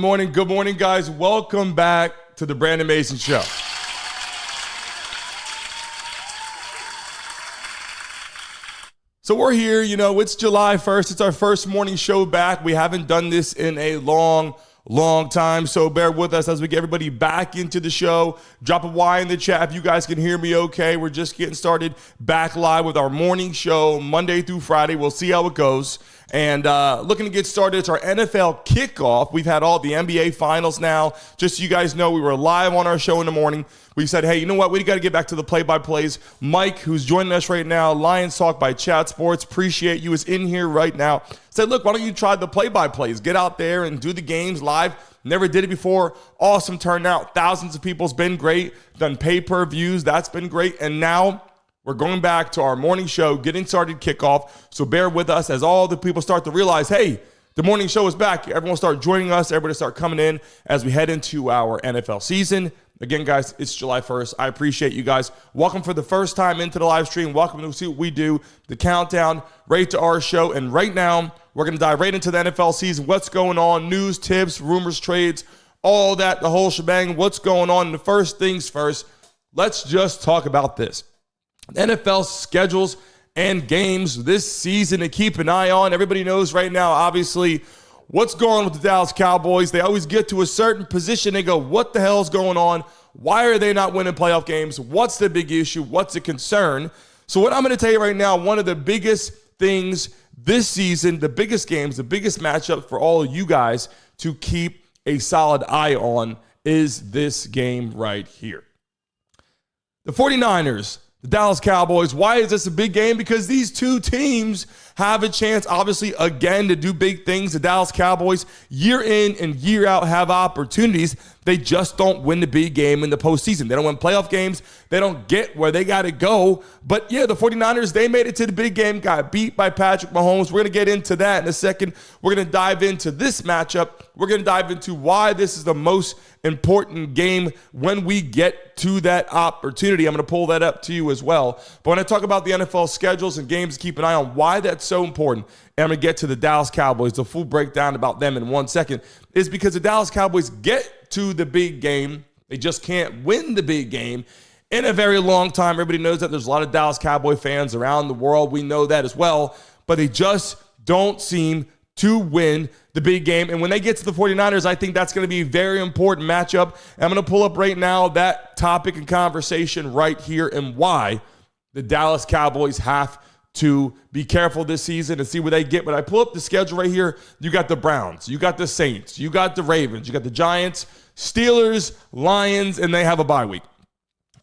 morning. Good morning, guys. Welcome back to the Brandon Mason Show. So we're here, it's July 1st. It's our first morning show back. We haven't done this in a long time, so bear with us as we get everybody back into the show. Drop a Y in the chat if you guys can hear me okay. We're just getting started back live with our morning show Monday through Friday. We'll see how it goes. And looking to get started, it's our NFL kickoff. We've had all the NBA finals now. Just so you guys know, we were live on our show in the morning. We said, hey, you know what? We got to get back to the play-by-plays. Mike, who's joining us right now, Lions Talk by Chat Sports, appreciate you, is in here right now. Said, look, why don't you try the play-by-plays? Get out there and do the games live. Never did it before. Awesome turnout. Thousands of people. It's been great. Done pay-per-views. That's been great. And now we're going back to our morning show, getting started kickoff. So bear with us as all the people start to realize, hey, the morning show is back. Everyone start joining us. Everybody start coming in as we head into our NFL season. Again, guys, it's July 1st. I appreciate you guys. Welcome for the first time into the live stream. Welcome to see what we do, the countdown right to our show. And right now, we're going to dive right into the NFL season. What's going on? News, tips, rumors, trades, all that, the whole shebang. What's going on? And the first things first, let's just talk about this. NFL schedules and games this season to keep an eye on. Everybody knows right now, obviously, what's going on with the Dallas Cowboys. They always get to a certain position. They go, what the hell is going on? Why are they not winning playoff games? What's the big issue? What's the concern? So what I'm going to tell you right now, one of the biggest things this season, the biggest games, the biggest matchup for all of you guys to keep a solid eye on is this game right here. The 49ers, the Dallas Cowboys. Why is this a big game? Because these two teams have a chance, obviously, again, to do big things. The Dallas Cowboys, year in and year out, have opportunities. They just don't win the big game in the postseason. They don't win playoff games. They don't get where they got to go. But, yeah, the 49ers, they made it to the big game, got beat by Patrick Mahomes. We're going to get into that in a second. We're going to dive into this matchup. We're going to dive into why this is the most important game when we get to that opportunity. I'm going to pull that up to you as well. But when I talk about the NFL schedules and games to keep an eye on, why that's so important, and I'm going to get to the Dallas Cowboys, the full breakdown about them in 1 second, is because the Dallas Cowboys get to the big game. They just can't win the big game in a very long time. Everybody knows that. There's a lot of Dallas Cowboy fans around the world. We know that as well. But they just don't seem to win the big game. And when they get to the 49ers, I think that's going to be a very important matchup. And I'm going to pull up right now that topic and conversation right here and why the Dallas Cowboys have to be careful this season and see what they get. But I pull up the schedule right here. You got the Browns, you got the Saints, you got the Ravens, you got the Giants, Steelers, Lions, and they have a bye week.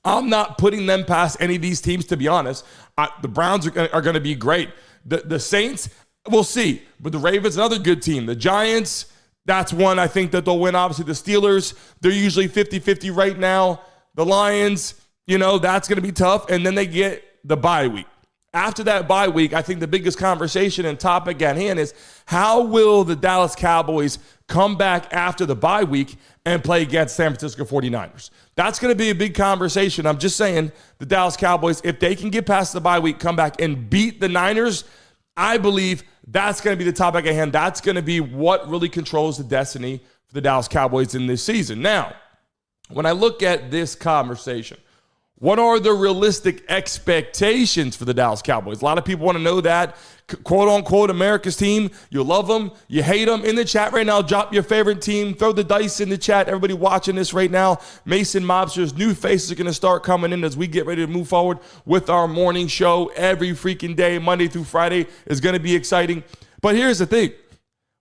I'm not putting them past any of these teams, to be honest. The Browns are going to be great. The Saints, we'll see. But the Ravens, another good team. The Giants, that's one I think that they'll win. Obviously, the Steelers, they're usually 50-50 right now. The Lions, that's going to be tough. And then they get the bye week. After that bye week, I think the biggest conversation and topic at hand is how will the Dallas Cowboys come back after the bye week and play against San Francisco 49ers? That's going to be a big conversation. I'm just saying the Dallas Cowboys, if they can get past the bye week, come back and beat the Niners, I believe that's going to be the topic at hand. That's going to be what really controls the destiny for the Dallas Cowboys in this season. Now, when I look at this conversation, what are the realistic expectations for the Dallas Cowboys? A lot of people want to know that. Quote-unquote America's team. You love them. You hate them. In the chat right now, drop your favorite team. Throw the dice in the chat. Everybody watching this right now, Mason Mobsters, new faces are going to start coming in as we get ready to move forward with our morning show every freaking day, Monday through Friday. Is going to be exciting. But here's the thing.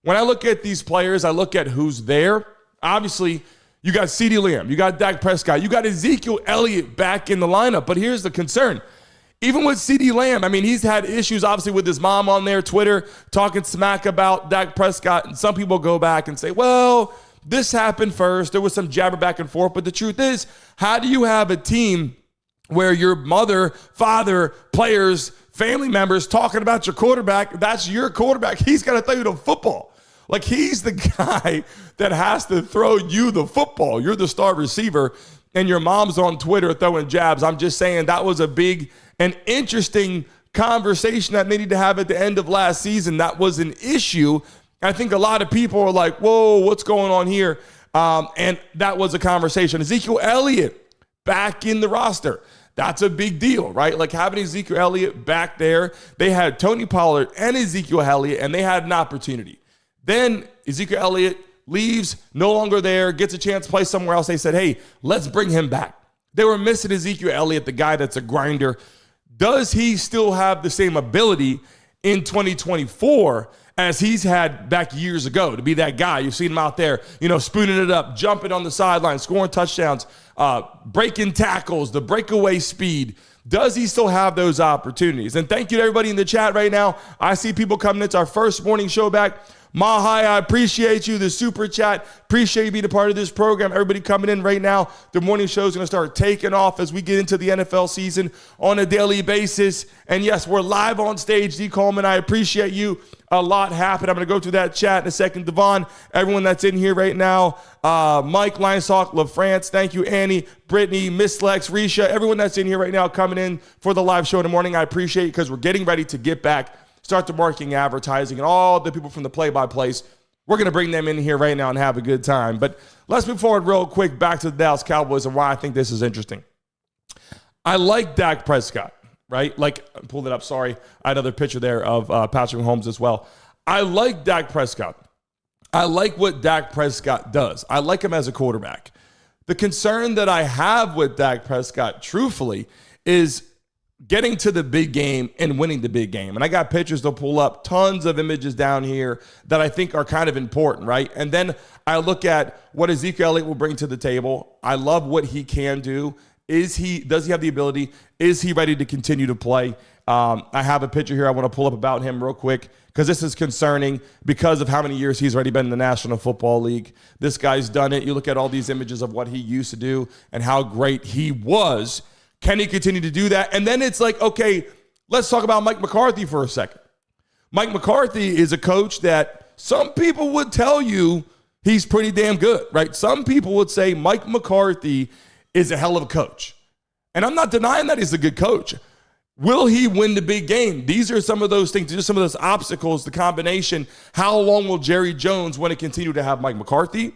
When I look at these players, I look at who's there. Obviously, you got CeeDee Lamb, you got Dak Prescott, you got Ezekiel Elliott back in the lineup. But here's the concern. Even with CeeDee Lamb, I mean, he's had issues, obviously, with his mom on their Twitter talking smack about Dak Prescott. And some people go back and say, well, this happened first. There was some jabber back and forth. But the truth is, how do you have a team where your mother, father, players, family members talking about your quarterback? That's your quarterback. He's got to throw you the football. Like, he's the guy that has to throw you the football. You're the star receiver, and your mom's on Twitter throwing jabs. I'm just saying that was a big and interesting conversation that they needed to have at the end of last season. That was an issue I think a lot of people are like, whoa, what's going on here? And that was a conversation. Ezekiel Elliott back in the roster. That's a big deal, right? Like having Ezekiel Elliott back there. They had Tony Pollard and Ezekiel Elliott, and they had an opportunity. Then Ezekiel Elliott leaves, no longer there, gets a chance to play somewhere else. They said, hey, let's bring him back. They were missing Ezekiel Elliott, the guy that's a grinder. Does he still have the same ability in 2024 as he's had back years ago to be that guy? You've seen him out there, spooning it up, jumping on the sideline, scoring touchdowns, breaking tackles, the breakaway speed. Does he still have those opportunities? And thank you to everybody in the chat right now. I see people coming. It's our first morning show back. Mahai, I appreciate you. The super chat. Appreciate you being a part of this program. Everybody coming in right now. The morning show is going to start taking off as we get into the NFL season on a daily basis. And yes, we're live on stage. D. Coleman, I appreciate you. A lot happened. I'm going to go through that chat in a second. Devon, everyone that's in here right now. Mike, Linestalk, LaFrance, thank you. Annie, Brittany, Miss Lex, Risha, everyone that's in here right now coming in for the live show in the morning. I appreciate it because we're getting ready to get back, start the marketing, advertising, and all the people from the play-by-plays. We're going to bring them in here right now and have a good time. But let's move forward real quick back to the Dallas Cowboys and why I think this is interesting. I like Dak Prescott. Right? Like, pulled it up. Sorry. I had another picture there of Patrick Mahomes as well. I like Dak Prescott. I like what Dak Prescott does. I like him as a quarterback. The concern that I have with Dak Prescott, truthfully, is getting to the big game and winning the big game. And I got pictures to pull up, tons of images down here that I think are kind of important, right? And then I look at what Ezekiel Elliott will bring to the table. I love what he can do. Does he have the ability? Is he ready to continue to play? I have a picture here I want to pull up about him real quick because this is concerning because of how many years he's already been in the National Football League. This guy's done it. You look at all these images of what he used to do and how great he was. Can he continue to do that? And then it's like, okay, let's talk about Mike McCarthy for a second. Mike McCarthy is a coach that some people would tell you he's pretty damn good, right? Some people would say Mike McCarthy is a hell of a coach. And I'm not denying that he's a good coach. Will he win the big game? These are some of those things, just some of those obstacles, the combination. How long will Jerry Jones want to continue to have Mike McCarthy?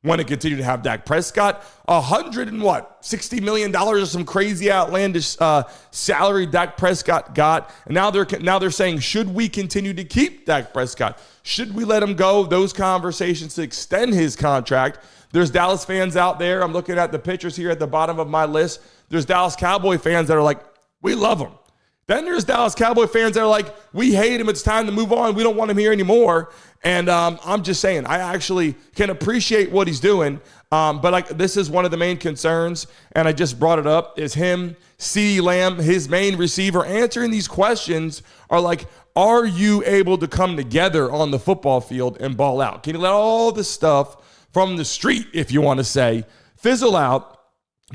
Want to continue to have Dak Prescott? $60 million or some crazy outlandish salary Dak Prescott got. And now they're saying, should we continue to keep Dak Prescott? Should we let him go? Those conversations to extend his contract. There's Dallas fans out there. I'm looking at the pictures here at the bottom of my list. There's Dallas Cowboy fans that are like, we love him. Then there's Dallas Cowboy fans that are like, we hate him. It's time to move on. We don't want him here anymore. And I'm just saying, I actually can appreciate what he's doing. But this is one of the main concerns, and I just brought it up, is him, CeeDee Lamb, his main receiver, answering these questions are like, are you able to come together on the football field and ball out? Can you let all this stuff from the street, if you want to say, fizzle out,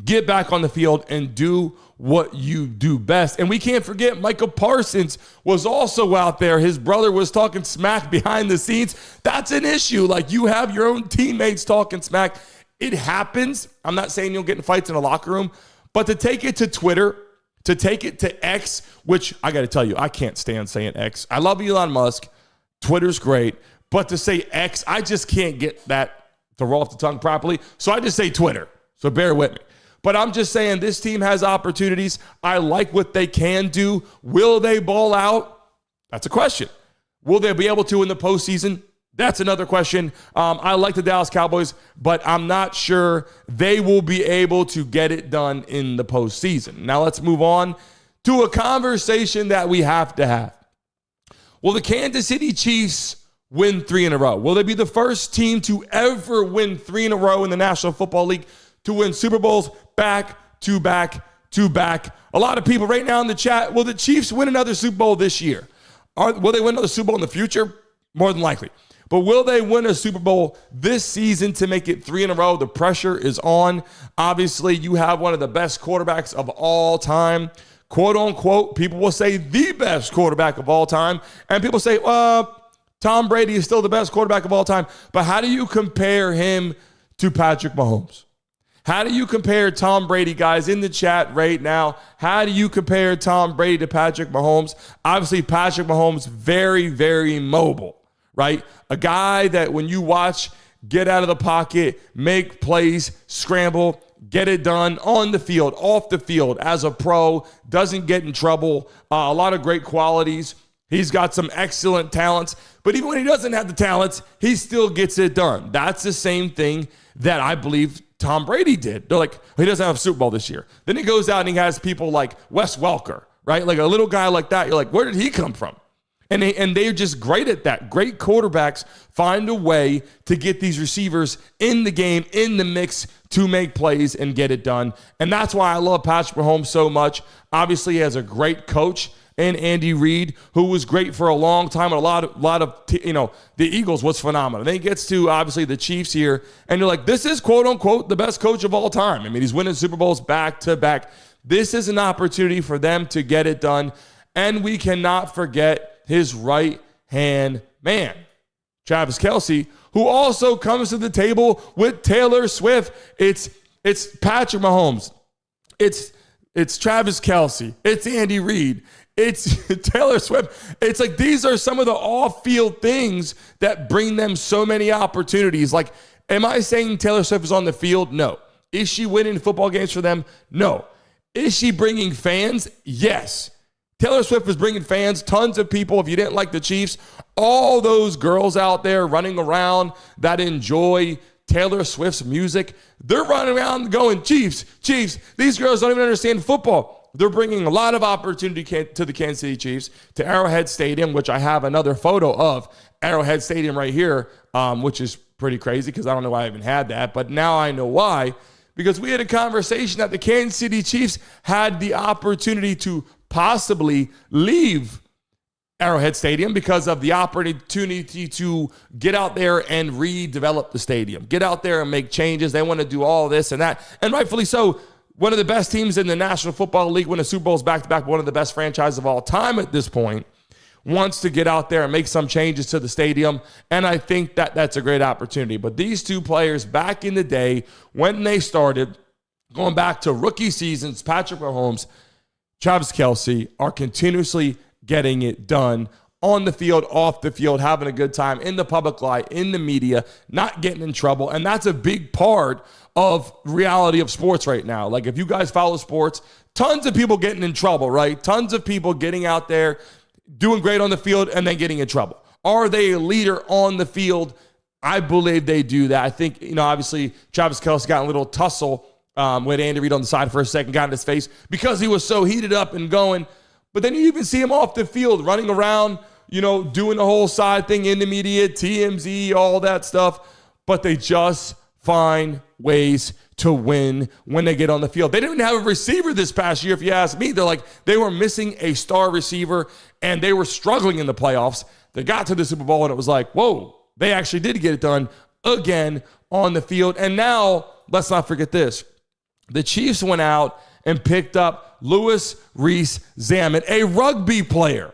get back on the field, and do what you do best? And we can't forget Micah Parsons was also out there. His brother was talking smack behind the scenes. That's an issue. Like, you have your own teammates talking smack. It happens. I'm not saying you'll get in fights in a locker room, but to take it to Twitter, to take it to X, which I got to tell you, I can't stand saying X. I love Elon Musk. Twitter's great. But to say X, I just can't get that to roll off the tongue properly. So I just say Twitter. So bear with me. But I'm just saying this team has opportunities. I like what they can do. Will they ball out? That's a question. Will they be able to in the postseason? That's another question. I like the Dallas Cowboys, but I'm not sure they will be able to get it done in the postseason. Now let's move on to a conversation that we have to have. Will the Kansas City Chiefs win 3 in a row? Will they be the first team to ever win 3 in a row in the National Football League, to win Super Bowls back to back to back? A lot of people right now in the chat, will the Chiefs win another Super Bowl this year? Will they win another Super Bowl in the future? More than likely. But will they win a Super Bowl this season to make it 3 in a row? The pressure is on. Obviously, you have one of the best quarterbacks of all time. Quote unquote, people will say the best quarterback of all time. And people say, Tom Brady is still the best quarterback of all time. But how do you compare him to Patrick Mahomes? How do you compare Tom Brady, guys, in the chat right now? How do you compare Tom Brady to Patrick Mahomes? Obviously, Patrick Mahomes, very, very mobile, right? A guy that when you watch get out of the pocket, make plays, scramble, get it done on the field, off the field, as a pro, doesn't get in trouble, a lot of great qualities. He's got some excellent talents, but even when he doesn't have the talents, he still gets it done. That's the same thing that I believe Tom Brady did. They're like, he doesn't have a Super Bowl this year. Then he goes out and he has people like Wes Welker, right? Like a little guy like that. You're like, where did he come from? And they're just great at that. Great quarterbacks find a way to get these receivers in the game, in the mix, to make plays and get it done. And that's why I love Patrick Mahomes so much. Obviously, he has a great coach in Andy Reid, who was great for a long time. And a lot of the Eagles was phenomenal. Then he gets to, obviously, the Chiefs here. And you're like, this is, quote unquote, the best coach of all time. I mean, he's winning Super Bowls back to back. This is an opportunity for them to get it done. And we cannot forget his right-hand man, Travis Kelce, who also comes to the table with Taylor Swift. It's Patrick Mahomes. It's Travis Kelce. It's Andy Reid. It's Taylor Swift. It's like these are some of the off-field things that bring them so many opportunities. Like, am I saying Taylor Swift is on the field? No. Is she winning football games for them? No. Is she bringing fans? Yes. Taylor Swift is bringing fans, tons of people. If you didn't like the Chiefs, all those girls out there running around that enjoy Taylor Swift's music, they're running around going, Chiefs, Chiefs. These girls don't even understand football. They're bringing a lot of opportunity to the Kansas City Chiefs, to Arrowhead Stadium, which I have another photo of Arrowhead Stadium right here, which is pretty crazy because I don't know why I even had that. But now I know why, because we had a conversation that the Kansas City Chiefs had the opportunity to possibly leave Arrowhead Stadium because of the opportunity to get out there and redevelop the stadium, get out there and make changes. They want to do all this and that, and rightfully so. One of the best teams in the National Football League, winning Super Bowls back-to-back, one of the best franchises of all time at this point, wants to get out there and make some changes to the stadium, and I think that that's a great opportunity. But these two players back in the day, when they started, going back to rookie seasons, Patrick Mahomes, Travis Kelce, are continuously getting it done on the field, off the field, having a good time, in the public light, in the media, not getting in trouble. And that's a big part of reality of sports right now. Like, if you guys follow sports, tons of people getting in trouble, right? Tons of people getting out there, doing great on the field, and then getting in trouble. Are they a leader on the field? I believe they do that. I think, obviously, Travis Kelce got in a little tussle with Andy Reid on the side for a second, got in his face because he was so heated up and going. But then you even see him off the field running around, doing the whole side thing in the media, TMZ, all that stuff. But they just find ways to win when they get on the field. They didn't have a receiver this past year, if you ask me. They were missing a star receiver, and they were struggling in the playoffs. They got to the Super Bowl, and it was like, whoa, they actually did get it done again on the field. And now, let's not forget this. The Chiefs went out and picked up Louis Rees-Zammit, a rugby player.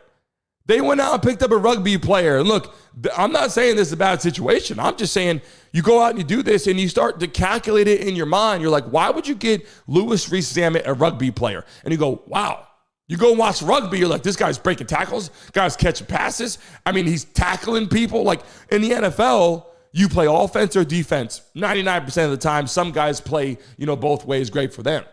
They went out and picked up a rugby player. And look, I'm not saying this is a bad situation. I'm just saying you go out and you do this and you start to calculate it in your mind. You're like, why would you get Louis Rees-Zammit, a rugby player? And you go, wow. You go and watch rugby, you're like, this guy's breaking tackles, guy's catching passes. I mean, he's tackling people. Like, in the NFL, you play offense or defense 99% of the time. Some guys play, both ways. Great for them.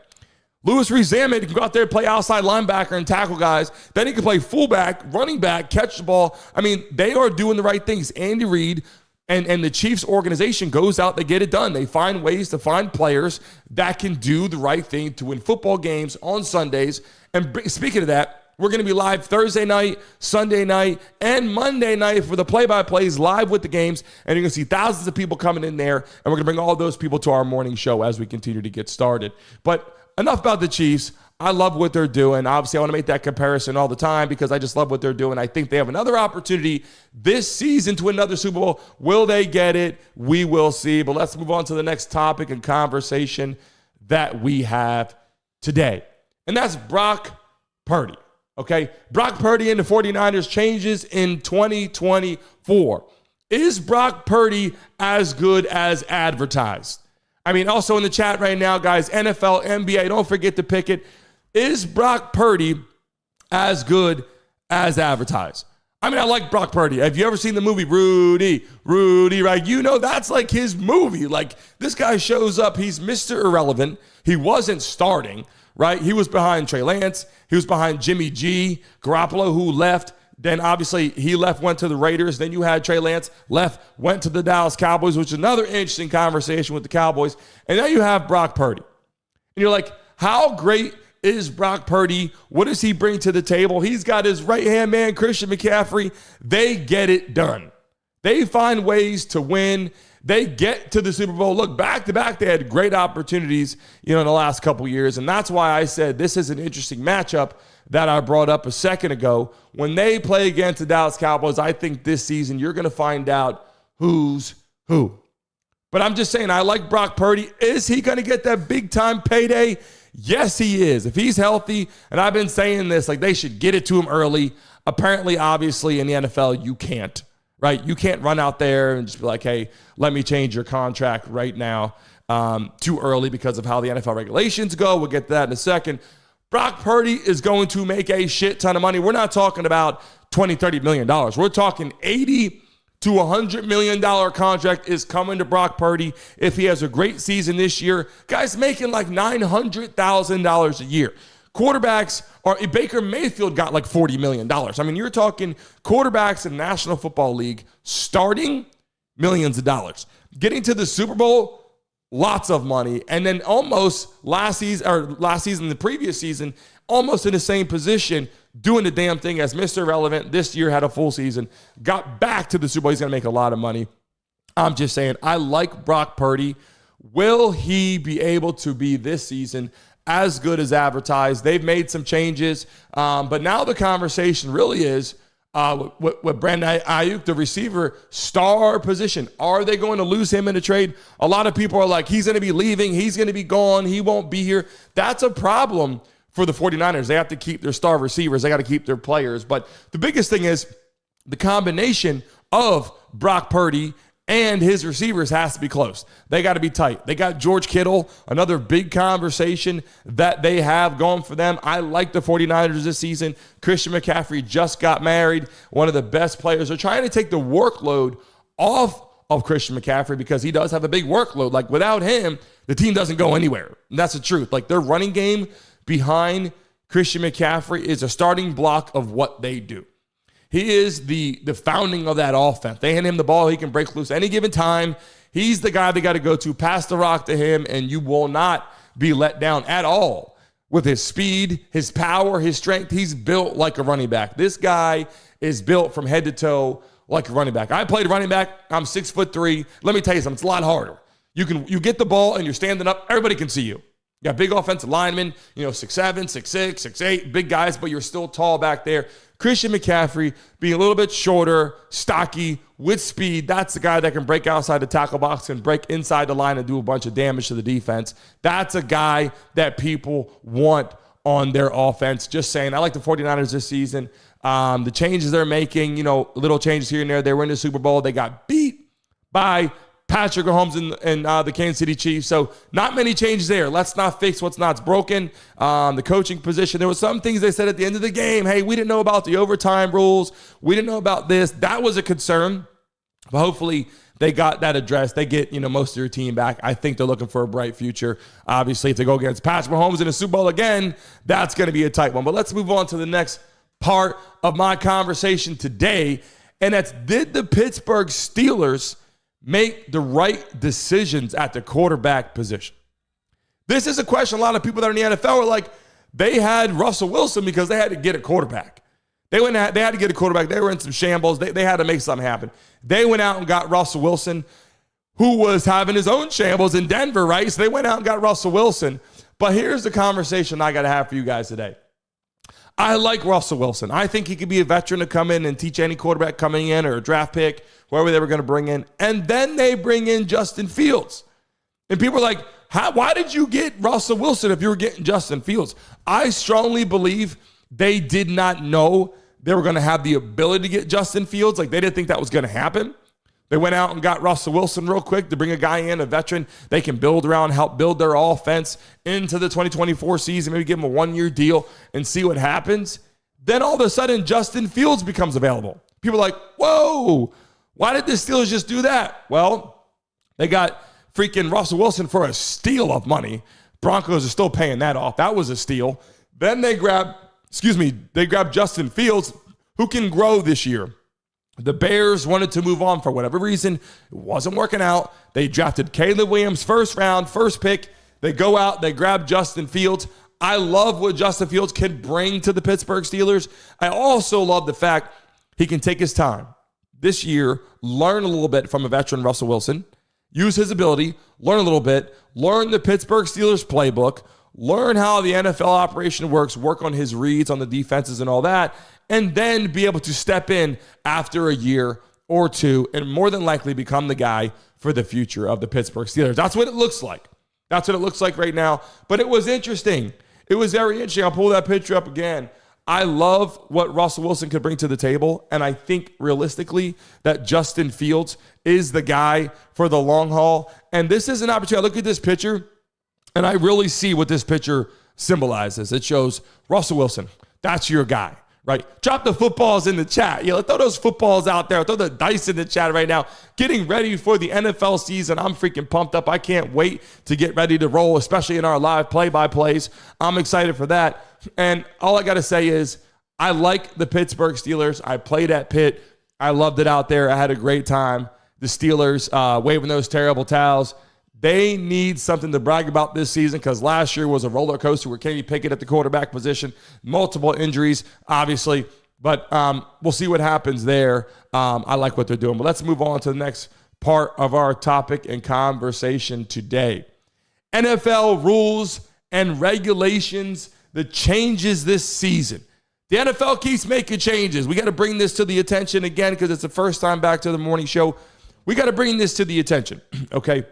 Louis Rees-Zammit can go out there and play outside linebacker and tackle guys. Then he can play fullback, running back, catch the ball. I mean, they are doing the right things. Andy Reid and the Chiefs organization goes out, they get it done. They find ways to find players that can do the right thing to win football games on Sundays. And speaking of that, we're going to be live Thursday night, Sunday night, and Monday night for the play-by-plays live with the games. And you're going to see thousands of people coming in there. And we're going to bring all those people to our morning show as we continue to get started. But enough about the Chiefs. I love what they're doing. Obviously, I want to make that comparison all the time because I just love what they're doing. I think they have another opportunity this season to win another Super Bowl. Will they get it? We will see. But let's move on to the next topic and conversation that we have today. And that's Brock Purdy. Okay? Brock Purdy and the 49ers changes in 2024. Is Brock Purdy as good as advertised? I mean, also in the chat right now, guys, NFL, NBA, don't forget to pick it. Is Brock Purdy as good as advertised? I mean, I like Brock Purdy. Have you ever seen the movie Rudy, right? You know, that's like his movie. Like, this guy shows up. He's Mr. Irrelevant. He wasn't starting, right? He was behind Trey Lance. He was behind Jimmy G, Garoppolo, who left. Then, obviously, he left, went to the Raiders. Then you had Trey Lance, left, went to the Dallas Cowboys, which is another interesting conversation with the Cowboys. And now you have Brock Purdy. And you're like, how great is Brock Purdy? What does he bring to the table? He's got his right-hand man, Christian McCaffrey. They get it done. They find ways to win. They get to the Super Bowl. Look, back-to-back, they had great opportunities, in the last couple years. And that's why I said this is an interesting matchup that I brought up a second ago. When they play against the Dallas Cowboys, I think this season you're going to find out who's who. But I'm just saying, I like Brock Purdy. Is he going to get that big-time payday? Yes, he is. If he's healthy, and I've been saying this, like, they should get it to him early. Apparently, obviously, in the NFL, you can't, right? You can't run out there and just be like, hey, let me change your contract right now too early because of how the NFL regulations go. We'll get to that in a second. Brock Purdy is going to make a shit ton of money. We're not talking about $20, $30 million. We're talking $80 to $100 million contract is coming to Brock Purdy if he has a great season this year. Guys making like $900,000 a year. Quarterbacks Baker Mayfield got like $40 million. I mean, you're talking quarterbacks in the National Football League starting millions of dollars. Getting to the Super Bowl, lots of money. And then almost the previous season, almost in the same position, doing the damn thing as Mr. Irrelevant. This year had a full season, got back to the Super Bowl. He's going to make a lot of money. I'm just saying, I like Brock Purdy. Will he be able to be this season as good as advertised? They've made some changes, but now the conversation really is with Brandon Ayuk, the receiver, star position. Are they going to lose him in a trade? A lot of people are like, he's going to be leaving. He's going to be gone. He won't be here. That's a problem for the 49ers. They have to keep their star receivers. They got to keep their players. But the biggest thing is the combination of Brock Purdy and his receivers has to be close. They got to be tight. They got George Kittle, another big conversation that they have going for them. I like the 49ers this season. Christian McCaffrey just got married, one of the best players. They're trying to take the workload off of Christian McCaffrey because he does have a big workload. Like, without him, the team doesn't go anywhere. And that's the truth. Like, their running game behind Christian McCaffrey is a starting block of what they do. He is the founding of that offense. They hand him the ball, he can break loose any given time. He's the guy they got to go to. Pass the rock to him, and you will not be let down at all with his speed, his power, his strength. He's built like a running back. This guy is built from head to toe like a running back. I played running back. I'm 6'3". Let me tell you something. It's a lot harder. You get the ball, and you're standing up. Everybody can see you. You got big offensive linemen, 6'7", 6'6", 6'8", big guys, but you're still tall back there. Christian McCaffrey being a little bit shorter, stocky, with speed, that's the guy that can break outside the tackle box and break inside the line and do a bunch of damage to the defense. That's a guy that people want on their offense. Just saying, I like the 49ers this season. The changes they're making, little changes here and there. They were in the Super Bowl. They got beat by Patrick Mahomes and the Kansas City Chiefs. So not many changes there. Let's not fix what's not broken. The coaching position, there were some things they said at the end of the game. Hey, we didn't know about the overtime rules. We didn't know about this. That was a concern. But hopefully they got that addressed. They get, most of their team back. I think they're looking for a bright future. Obviously, if they go against Patrick Mahomes in the Super Bowl again, that's going to be a tight one. But let's move on to the next part of my conversation today. And that's, did the Pittsburgh Steelers make the right decisions at the quarterback position? This is a question a lot of people that are in the NFL are like, they had Russell Wilson because they had to get a quarterback. They had to get a quarterback. They were in some shambles. They had to make something happen. They went out and got Russell Wilson, who was having his own shambles in Denver, right? So they went out and got Russell Wilson. But here's the conversation I got to have for you guys today. I like Russell Wilson. I think he could be a veteran to come in and teach any quarterback coming in, or a draft pick, whoever they were going to bring in. And then they bring in Justin Fields. And people are like, why did you get Russell Wilson if you were getting Justin Fields? I strongly believe they did not know they were going to have the ability to get Justin Fields. Like, they didn't think that was going to happen. They went out and got Russell Wilson real quick to bring a guy in, a veteran they can build around, help build their offense into the 2024 season, maybe give him a one-year deal and see what happens. Then all of a sudden, Justin Fields becomes available. People are like, whoa, why did the Steelers just do that? Well, they got freaking Russell Wilson for a steal of money. Broncos are still paying that off. That was a steal. Then they grabbed Justin Fields, who can grow this year. The Bears wanted to move on for whatever reason. It wasn't working out. They drafted Caleb Williams, first round, first pick. They go out, they grab Justin Fields. I love what Justin Fields can bring to the Pittsburgh Steelers. I also love the fact he can take his time this year, learn a little bit from a veteran Russell Wilson, use his ability, learn a little bit, learn the Pittsburgh Steelers playbook, learn how the NFL operation works, work on his reads on the defenses and all that, and then be able to step in after a year or two and more than likely become the guy for the future of the Pittsburgh Steelers. That's what it looks like. That's what it looks like right now. But it was interesting. It was very interesting. I'll pull that picture up again. I love what Russell Wilson could bring to the table, and I think realistically that Justin Fields is the guy for the long haul. And this is an opportunity. I look at this picture, and I really see what this picture symbolizes. It shows Russell Wilson. That's your guy, right? Drop the footballs in the chat. Throw those footballs out there. Throw the dice in the chat right now. Getting ready for the NFL season. I'm freaking pumped up. I can't wait to get ready to roll, especially in our live play-by-plays. I'm excited for that. And all I got to say is I like the Pittsburgh Steelers. I played at Pitt. I loved it out there. I had a great time. The Steelers waving those terrible towels. They need something to brag about this season because last year was a roller coaster with Kenny Pickett at the quarterback position, multiple injuries, obviously. But we'll see what happens there. I like what they're doing. But let's move on to the next part of our topic and conversation today. NFL rules and regulations, the changes this season. The NFL keeps making changes. We got to bring this to the attention again because it's the first time back to the morning show. We got to bring this to the attention, okay?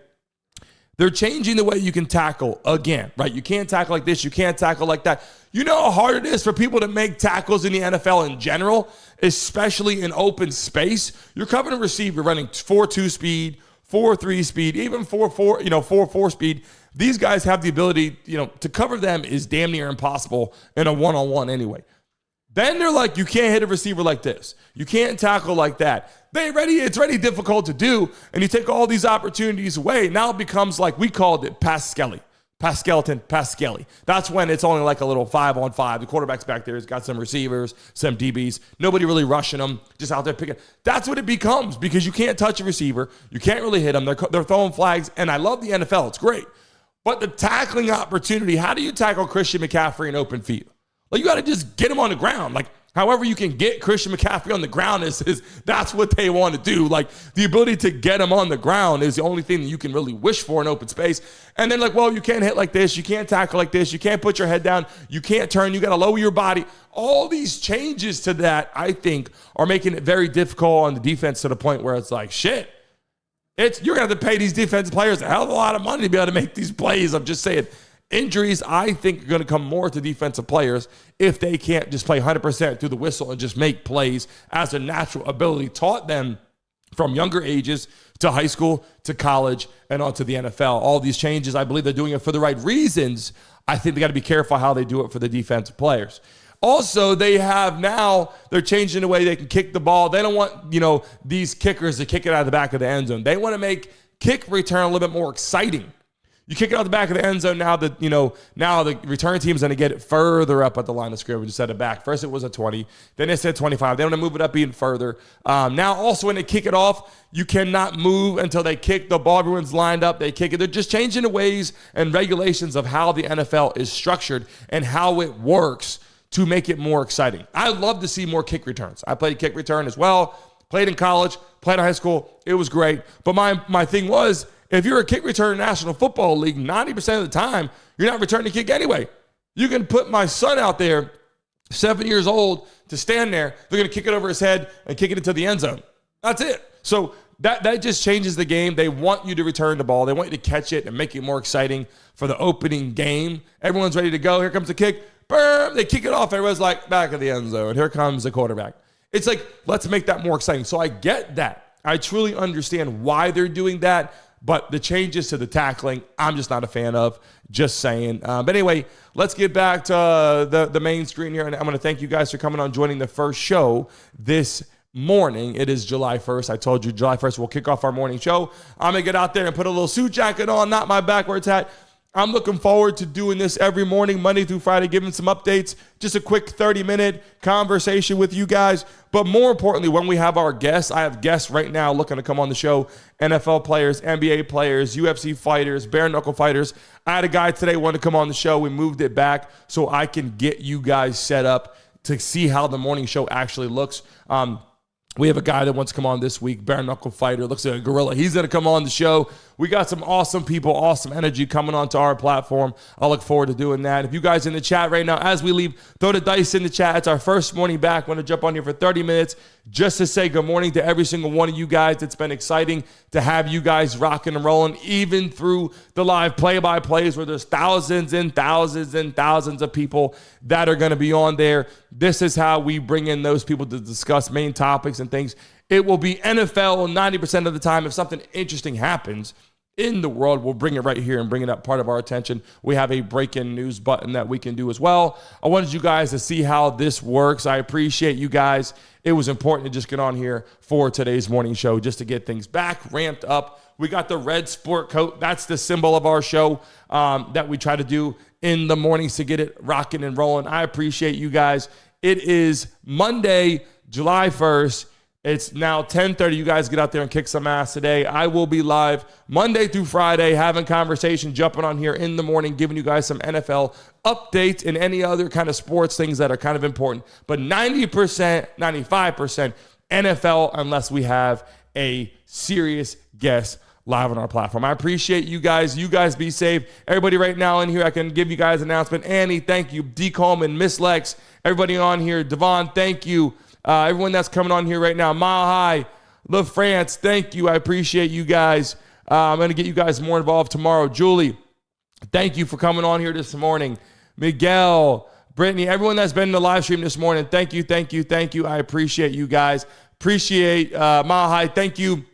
They're changing the way you can tackle again, right? You can't tackle like this. You can't tackle like that. You know how hard it is for people to make tackles in the NFL in general, especially in open space. You're covering a receiver running 4.2 speed, 4.3 speed, even 4.4, 4.4 speed. These guys have the ability, to cover them is damn near impossible in a one-on-one anyway. Then they're like, you can't hit a receiver like this. You can't tackle like that. It's already difficult to do, and you take all these opportunities away. Now it becomes like we called it Pascali. That's when it's only like a little 5-on-5. The quarterback's back there. He's got some receivers, some DBs. Nobody really rushing them, just out there picking. That's what it becomes because you can't touch a receiver. You can't really hit them. They're throwing flags, and I love the NFL. It's great. But the tackling opportunity, how do you tackle Christian McCaffrey in open field? Like, you got to just get him on the ground. Like, however you can get Christian McCaffrey on the ground is that's what they want to do. Like, the ability to get him on the ground is the only thing that you can really wish for in open space. And then, like, well, you can't hit like this. You can't tackle like this. You can't put your head down. You can't turn. You got to lower your body. All these changes to that, I think, are making it very difficult on the defense to the point where it's like, shit. You're going to have to pay these defensive players a hell of a lot of money to be able to make these plays. I'm just saying. Injuries, I think, are going to come more to defensive players if they can't just play 100% through the whistle and just make plays as a natural ability taught them from younger ages to high school, to college, and on to the NFL. All these changes, I believe they're doing it for the right reasons. I think they got to be careful how they do it for the defensive players. Also, they're changing the way they can kick the ball. They don't want, these kickers to kick it out of the back of the end zone. They want to make kick return a little bit more exciting. You kick it out the back of the end zone, now the return team's going to get it further up at the line of scrimmage instead of back. First it was a 20, then it said 25. They want to move it up even further. Now also when they kick it off, you cannot move until they kick the ball. Everyone's lined up, they kick it. They're just changing the ways and regulations of how the NFL is structured and how it works to make it more exciting. I'd love to see more kick returns. I played kick return as well, played in college, played in high school. It was great. But my thing was, if you're a kick return in the National Football League, 90% of the time, you're not returning a kick anyway. You can put my son out there, 7 years old, to stand there. They're going to kick it over his head and kick it into the end zone. That's it. So that just changes the game. They want you to return the ball. They want you to catch it and make it more exciting for the opening game. Everyone's ready to go. Here comes the kick. Boom. They kick it off. Everyone's like, back of the end zone. Here comes the quarterback. It's like, let's make that more exciting. So I get that. I truly understand why they're doing that. But the changes to the tackling, I'm just not a fan of, just saying. But anyway, let's get back to the main screen here. And I'm going to thank you guys for coming on, joining the first show this morning. It is July 1st. I told you July 1st we'll kick off our morning show. I'm going to get out there and put a little suit jacket on, not my backwards hat. I'm looking forward to doing this every morning, Monday through Friday, giving some updates, just a quick 30-minute conversation with you guys. But more importantly, when we have our guests, I have guests right now looking to come on the show, NFL players, NBA players, UFC fighters, bare knuckle fighters. I had a guy today want to come on the show. We moved it back so I can get you guys set up to see how the morning show actually looks. We have a guy that wants to come on this week, bare knuckle fighter, looks like a gorilla. He's going to come on the show. We got some awesome people, awesome energy coming onto our platform. I look forward to doing that. If you guys in the chat right now, as we leave, throw the dice in the chat. It's our first morning back. Want to jump on here for 30 minutes just to say good morning to every single one of you guys. It's been exciting to have you guys rocking and rolling, even through the live play-by-plays where there's thousands and thousands and thousands of people that are going to be on there. This is how we bring in those people to discuss main topics and things. It will be NFL 90% of the time. If something interesting happens in the world, we'll bring it right here and bring it up part of our attention. We have a breaking news button that we can do as well. I wanted you guys to see how this works. I appreciate you guys. It was important to just get on here for today's morning show just to get things back ramped up. We got the red sport coat. That's the symbol of our show that we try to do in the mornings to get it rocking and rolling. I appreciate you guys. It is Monday, July 1st. It's now 10:30. You guys get out there and kick some ass today. I will be live Monday through Friday, having conversation, jumping on here in the morning, giving you guys some NFL updates and any other kind of sports things that are kind of important. But 90%, 95% NFL unless we have a serious guest live on our platform. I appreciate you guys. You guys be safe. Everybody right now in here, I can give you guys an announcement. Annie, thank you. D. Coleman, Miss Lex, everybody on here. Devon, thank you. Everyone that's coming on here right now. Mile High, Love France, thank you. I appreciate you guys. I'm going to get you guys more involved tomorrow. Julie, thank you for coming on here this morning. Miguel, Brittany, everyone that's been in the live stream this morning, thank you, thank you, thank you. I appreciate you guys. Appreciate Mile High, thank you.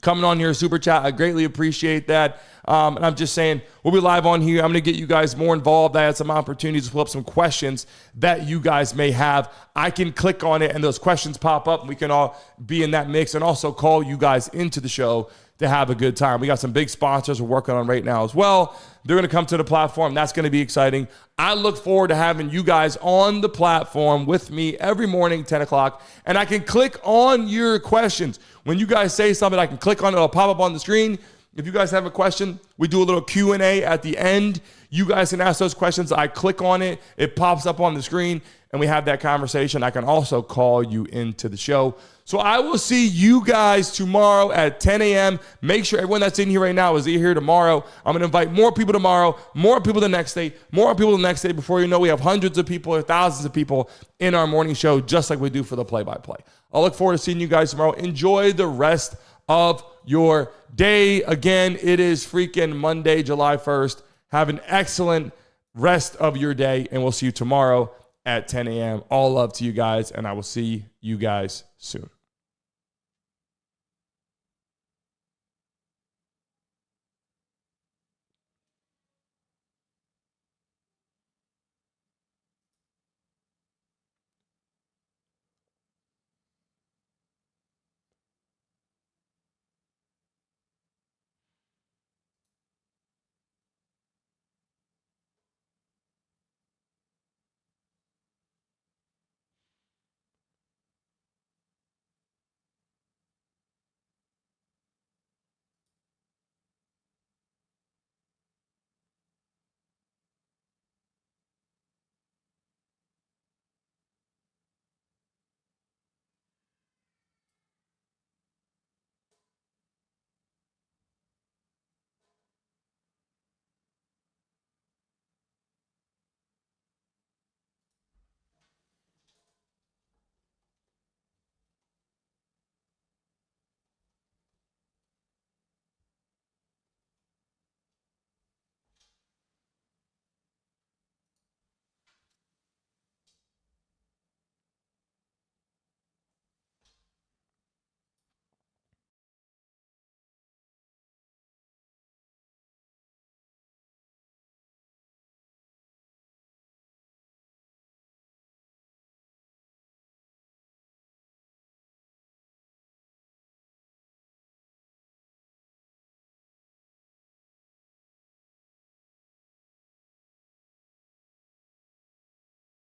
Coming on here, super chat. I greatly appreciate that. And I'm just saying, we'll be live on here. I'm going to get you guys more involved. I had some opportunities to pull up some questions that you guys may have. I can click on it and those questions pop up and we can all be in that mix and also call you guys into the show to have a good time. We got some big sponsors we're working on right now as well. They're going to come to the platform. That's going to be exciting. I look forward to having you guys on the platform with me every morning, 10 o'clock, and I can click on your questions. When you guys say something, I can click on it. It'll pop up on the screen. If you guys have a question, we do a little Q&A at the end. You guys can ask those questions. I click on it. It pops up on the screen, and we have that conversation. I can also call you into the show. So I will see you guys tomorrow at 10 a.m. Make sure everyone that's in here right now is here tomorrow. I'm going to invite more people tomorrow, more people the next day, more people the next day. Before you know, we have hundreds of people or thousands of people in our morning show, just like we do for the play-by-play. I'll look forward to seeing you guys tomorrow. Enjoy the rest of your day. Again, it is freaking Monday, July 1st. Have an excellent rest of your day, and we'll see you tomorrow at 10 a.m. All love to you guys, and I will see you guys soon.